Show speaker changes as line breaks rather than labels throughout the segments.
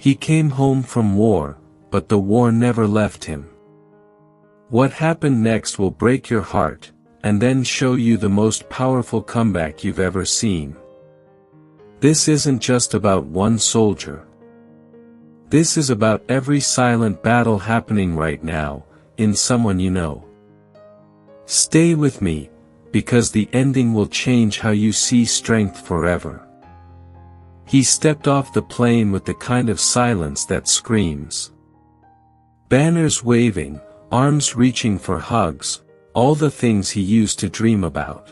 He came home from war, but the war never left him. What happened next will break your heart, and then show you the most powerful comeback you've ever seen. This isn't just about one soldier. This is about every silent battle happening right now, in someone you know. Stay with me, because the ending will change how you see strength forever. He stepped off the plane with the kind of silence that screams. Banners waving, arms reaching for hugs, all the things he used to dream about.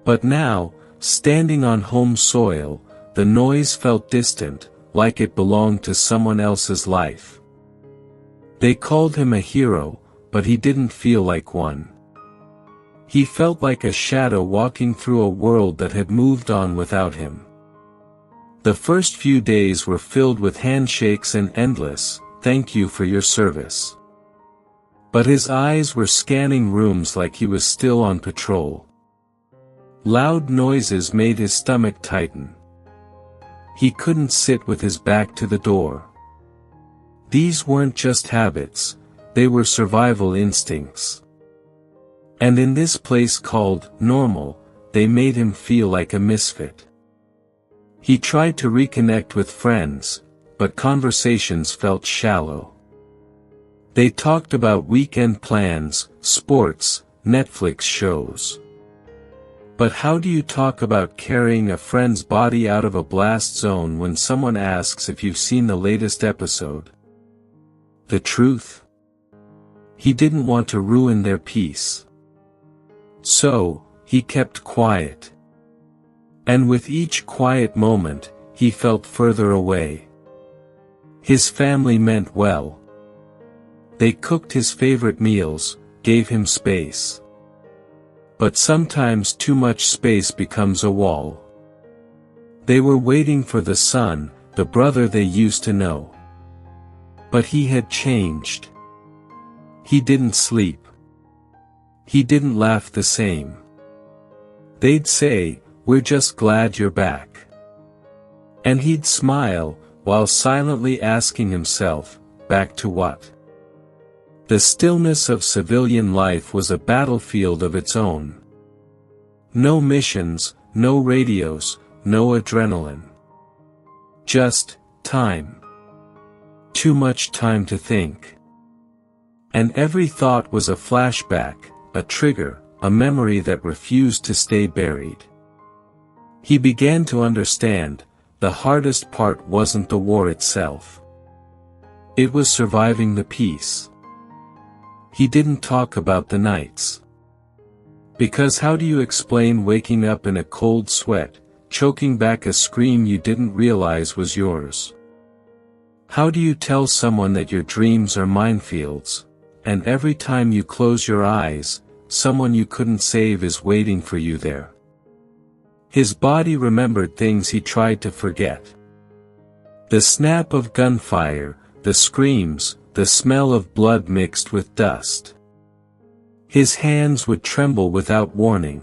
But now, standing on home soil, the noise felt distant, like it belonged to someone else's life. They called him a hero, but he didn't feel like one. He felt like a shadow walking through a world that had moved on without him. The first few days were filled with handshakes and endless, "Thank you for your service." But his eyes were scanning rooms like he was still on patrol. Loud noises made his stomach tighten. He couldn't sit with his back to the door. These weren't just habits, they were survival instincts. And in this place called normal, they made him feel like a misfit. He tried to reconnect with friends, but conversations felt shallow. They talked about weekend plans, sports, Netflix shows. But how do you talk about carrying a friend's body out of a blast zone when someone asks if you've seen the latest episode? The truth? He didn't want to ruin their peace. So, he kept quiet. And with each quiet moment, he felt further away. His family meant well. They cooked his favorite meals, gave him space. But sometimes too much space becomes a wall. They were waiting for the son, the brother they used to know. But he had changed. He didn't sleep. He didn't laugh the same. They'd say, "We're just glad you're back." And he'd smile, while silently asking himself, back to what? The stillness of civilian life was a battlefield of its own. No missions, no radios, no adrenaline. Just time. Too much time to think. And every thought was a flashback, a trigger, a memory that refused to stay buried. He began to understand, the hardest part wasn't the war itself. It was surviving the peace. He didn't talk about the nights. Because how do you explain waking up in a cold sweat, choking back a scream you didn't realize was yours? How do you tell someone that your dreams are minefields, and every time you close your eyes, someone you couldn't save is waiting for you there? His body remembered things he tried to forget. The snap of gunfire, the screams, the smell of blood mixed with dust. His hands would tremble without warning.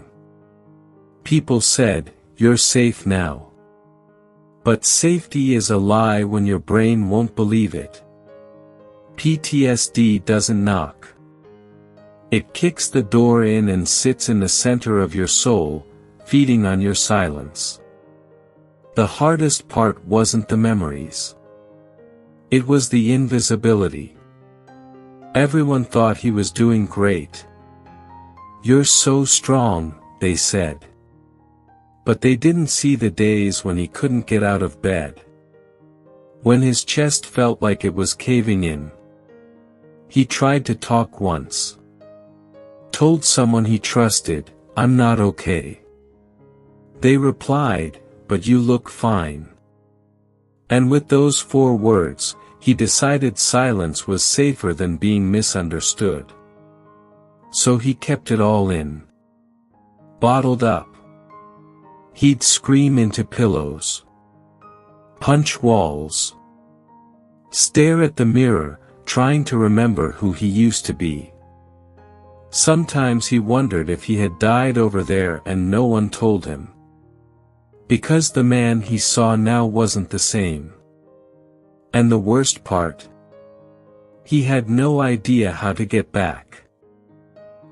People said, "You're safe now." But safety is a lie when your brain won't believe it. PTSD doesn't knock. It kicks the door in and sits in the center of your soul, feeding on your silence. The hardest part wasn't the memories. It was the invisibility. Everyone thought he was doing great. "You're so strong," they said. But they didn't see the days when he couldn't get out of bed. When his chest felt like it was caving in. He tried to talk once. Told someone he trusted, "I'm not okay." They replied, "But you look fine." And with those 4 words, he decided silence was safer than being misunderstood. So he kept it all in. Bottled up. He'd scream into pillows. Punch walls. Stare at the mirror, trying to remember who he used to be. Sometimes he wondered if he had died over there and no one told him. Because the man he saw now wasn't the same. And the worst part? He had no idea how to get back.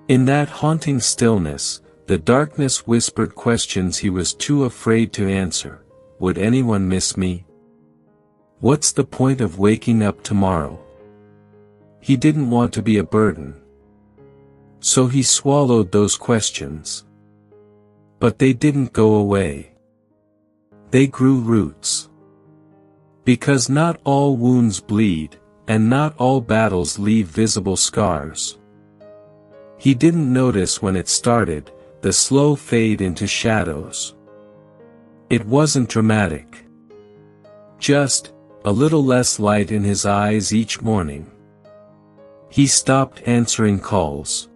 In that haunting stillness, the darkness whispered questions he was too afraid to answer. Would anyone miss me? What's the point of waking up tomorrow? He didn't want to be a burden. So he swallowed those questions. But they didn't go away. They grew roots. Because not all wounds bleed, and not all battles leave visible scars. He didn't notice when it started, the slow fade into shadows. It wasn't dramatic. Just a little less light in his eyes each morning. He stopped answering calls.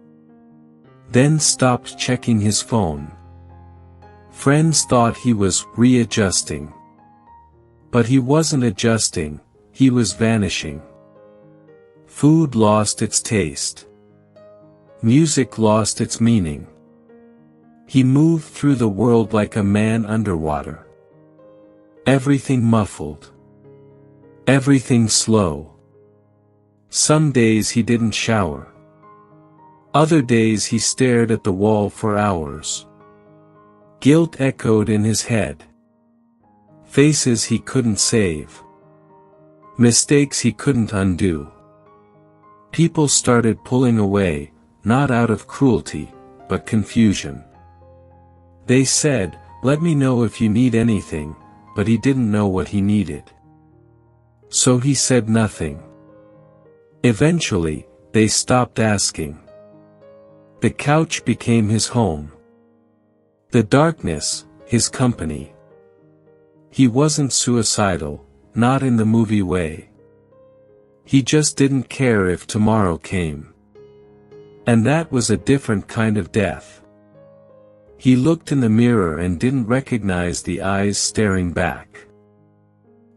Then stopped checking his phone. Friends thought he was readjusting. But he wasn't adjusting, he was vanishing. Food lost its taste. Music lost its meaning. He moved through the world like a man underwater. Everything muffled. Everything slow. Some days he didn't shower. Other days he stared at the wall for hours. Guilt echoed in his head. Faces he couldn't save. Mistakes he couldn't undo. People started pulling away, not out of cruelty, but confusion. They said, "Let me know if you need anything," but he didn't know what he needed. So he said nothing. Eventually, they stopped asking. The couch became his home. The darkness, his company. He wasn't suicidal, not in the movie way. He just didn't care if tomorrow came. And that was a different kind of death. He looked in the mirror and didn't recognize the eyes staring back.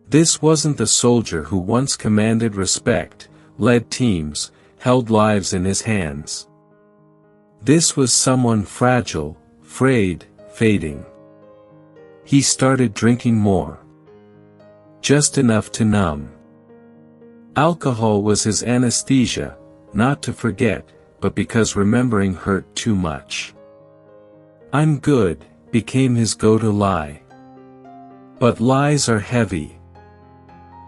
This wasn't the soldier who once commanded respect, led teams, held lives in his hands. This was someone fragile, frayed, fading. He started drinking more. Just enough to numb. Alcohol was his anesthesia, not to forget, but because remembering hurt too much. "I'm good," became his go-to lie. But lies are heavy.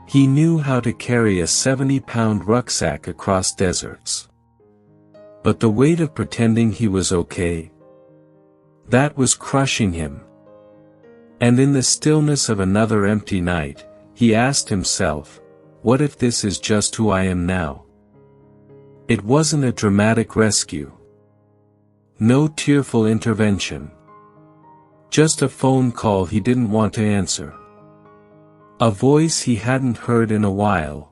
He knew how to carry a 70-pound rucksack across deserts. But the weight of pretending he was okay, that was crushing him. And in the stillness of another empty night, he asked himself, what if this is just who I am now? It wasn't a dramatic rescue. No tearful intervention. Just a phone call he didn't want to answer. A voice he hadn't heard in a while.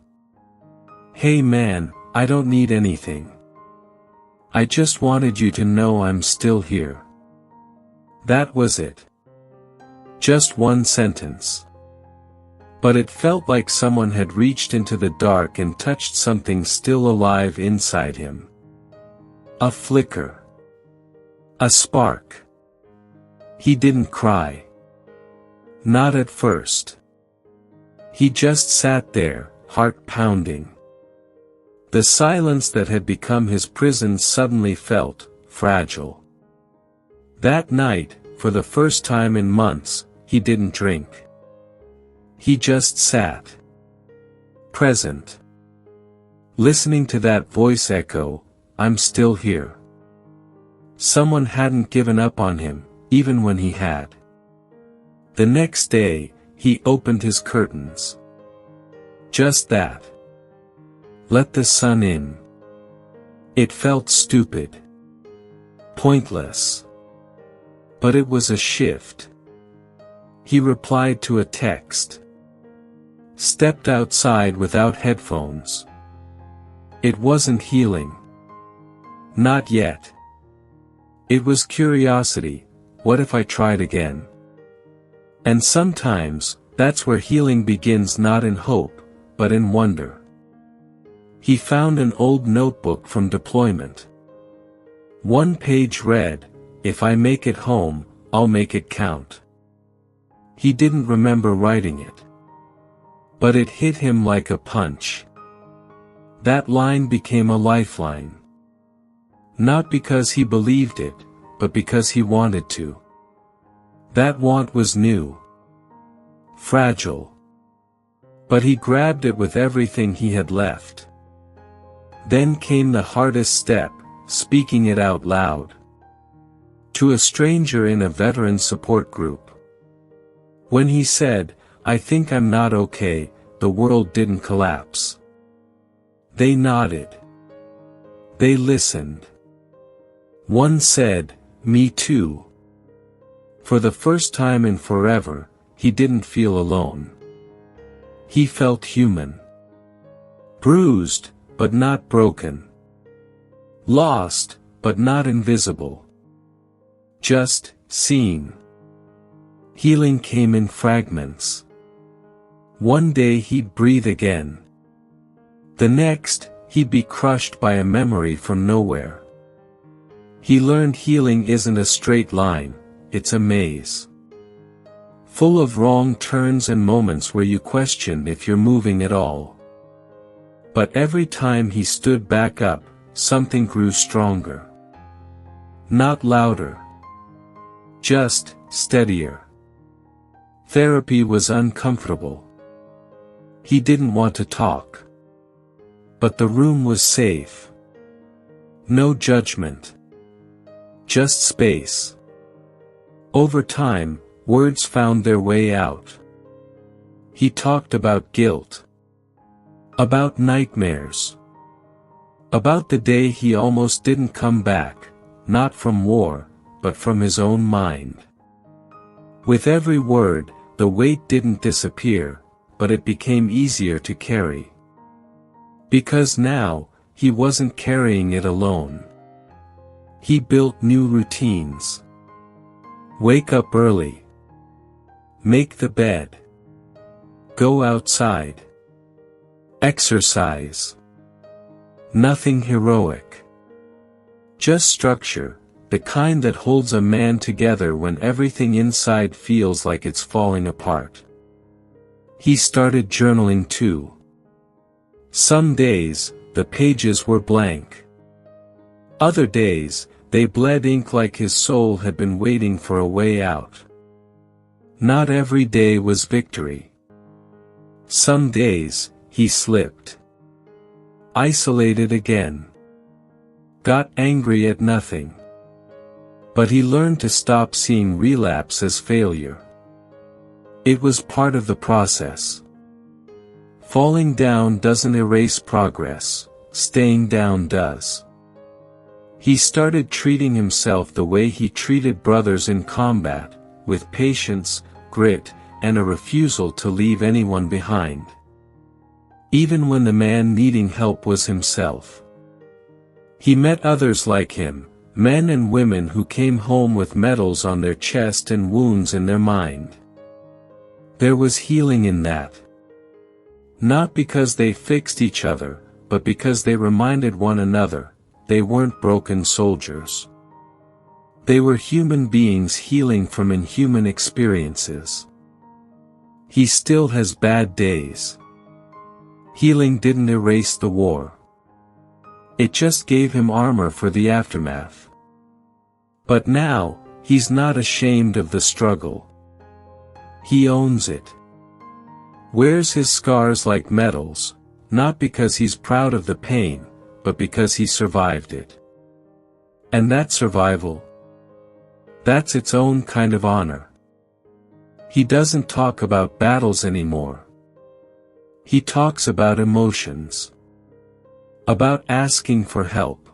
"Hey man, I don't need anything. I just wanted you to know I'm still here." That was it. Just one sentence. But it felt like someone had reached into the dark and touched something still alive inside him. A flicker. A spark. He didn't cry. Not at first. He just sat there, heart pounding. The silence that had become his prison suddenly felt fragile. That night, for the first time in months, he didn't drink. He just sat. Present. Listening to that voice echo, "I'm still here." Someone hadn't given up on him, even when he had. The next day, he opened his curtains. Just that. Let the sun in. It felt stupid. Pointless. But it was a shift. He replied to a text. Stepped outside without headphones. It wasn't healing. Not yet. It was curiosity. What if I tried again? And sometimes, that's where healing begins, not in hope, but in wonder. He found an old notebook from deployment. One page read, "If I make it home, I'll make it count." He didn't remember writing it. But it hit him like a punch. That line became a lifeline. Not because he believed it, but because he wanted to. That want was new. Fragile. But he grabbed it with everything he had left. Then came the hardest step, speaking it out loud. To a stranger in a veteran support group. When he said, "I think I'm not okay," the world didn't collapse. They nodded. They listened. One said, "Me too." For the first time in forever, he didn't feel alone. He felt human. Bruised, but not broken. Lost, but not invisible. Just seen. Healing came in fragments. One day he'd breathe again. The next, he'd be crushed by a memory from nowhere. He learned healing isn't a straight line, it's a maze. Full of wrong turns and moments where you question if you're moving at all. But every time he stood back up, something grew stronger. Not louder. Just steadier. Therapy was uncomfortable. He didn't want to talk. But the room was safe. No judgment. Just space. Over time, words found their way out. He talked about guilt. About nightmares. About the day he almost didn't come back, not from war, but from his own mind. With every word, the weight didn't disappear, but it became easier to carry. Because now, he wasn't carrying it alone. He built new routines. Wake up early. Make the bed. Go outside. Exercise. Nothing heroic. Just structure, the kind that holds a man together when everything inside feels like it's falling apart. He started journaling too. Some days, the pages were blank. Other days, they bled ink like his soul had been waiting for a way out. Not every day was victory. Some days, he slipped. Isolated again. Got angry at nothing. But he learned to stop seeing relapse as failure. It was part of the process. Falling down doesn't erase progress, staying down does. He started treating himself the way he treated brothers in combat, with patience, grit, and a refusal to leave anyone behind. Even when the man needing help was himself. He met others like him, men and women who came home with medals on their chest and wounds in their mind. There was healing in that. Not because they fixed each other, but because they reminded one another, they weren't broken soldiers. They were human beings healing from inhuman experiences. He still has bad days. Healing didn't erase the war. It just gave him armor for the aftermath. But now, he's not ashamed of the struggle. He owns it. Wears his scars like medals, not because he's proud of the pain, but because he survived it. And that survival, that's its own kind of honor. He doesn't talk about battles anymore. He talks about emotions. About asking for help.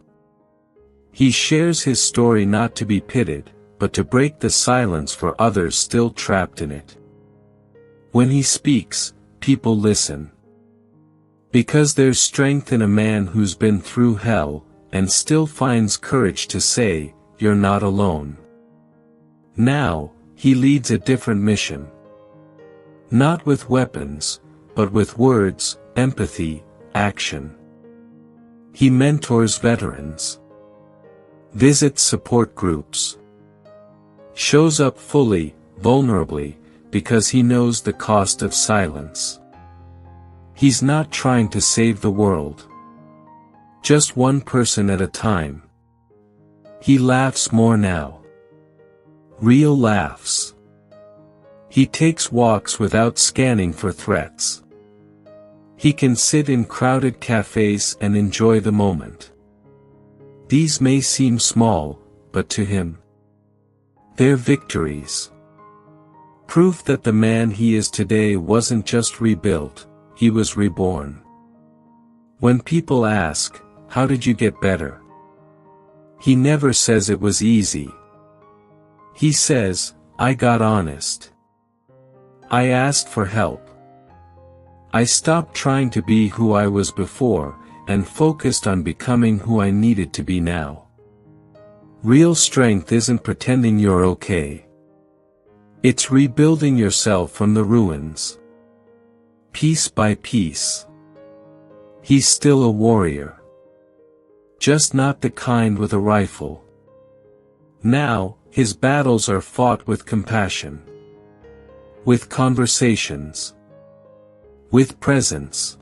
He shares his story not to be pitied, but to break the silence for others still trapped in it. When he speaks, people listen. Because there's strength in a man who's been through hell, and still finds courage to say, "You're not alone." Now, he leads a different mission. Not with weapons, but with words, empathy, action. He mentors veterans. Visits support groups. Shows up fully, vulnerably, because he knows the cost of silence. He's not trying to save the world. Just one person at a time. He laughs more now. Real laughs. He takes walks without scanning for threats. He can sit in crowded cafes and enjoy the moment. These may seem small, but to him, they're victories. Proof that the man he is today wasn't just rebuilt, he was reborn. When people ask, "How did you get better?" he never says it was easy. He says, "I got honest. I asked for help. I stopped trying to be who I was before, and focused on becoming who I needed to be now." Real strength isn't pretending you're okay. It's rebuilding yourself from the ruins. Piece by piece. He's still a warrior. Just not the kind with a rifle. Now, his battles are fought with compassion. With conversations. With presence.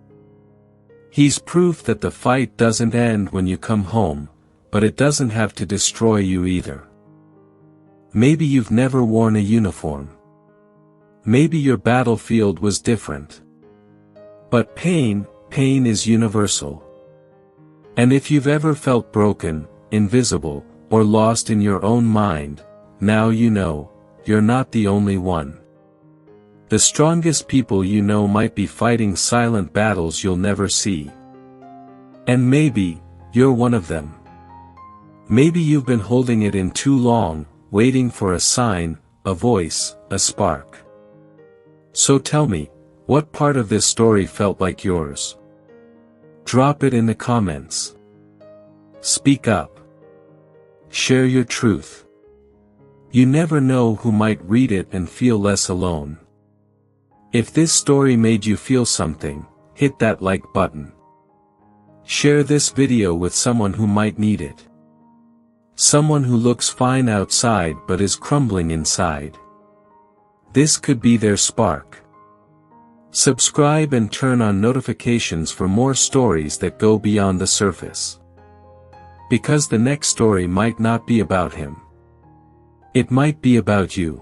He's proof that the fight doesn't end when you come home, but it doesn't have to destroy you either. Maybe you've never worn a uniform. Maybe your battlefield was different. But pain is universal. And if you've ever felt broken, invisible, or lost in your own mind, now you know, you're not the only one. The strongest people you know might be fighting silent battles you'll never see. And maybe, you're one of them. Maybe you've been holding it in too long, waiting for a sign, a voice, a spark. So tell me, what part of this story felt like yours? Drop it in the comments. Speak up. Share your truth. You never know who might read it and feel less alone. If this story made you feel something, hit that like button. Share this video with someone who might need it. Someone who looks fine outside but is crumbling inside. This could be their spark. Subscribe and turn on notifications for more stories that go beyond the surface. Because the next story might not be about him. It might be about you.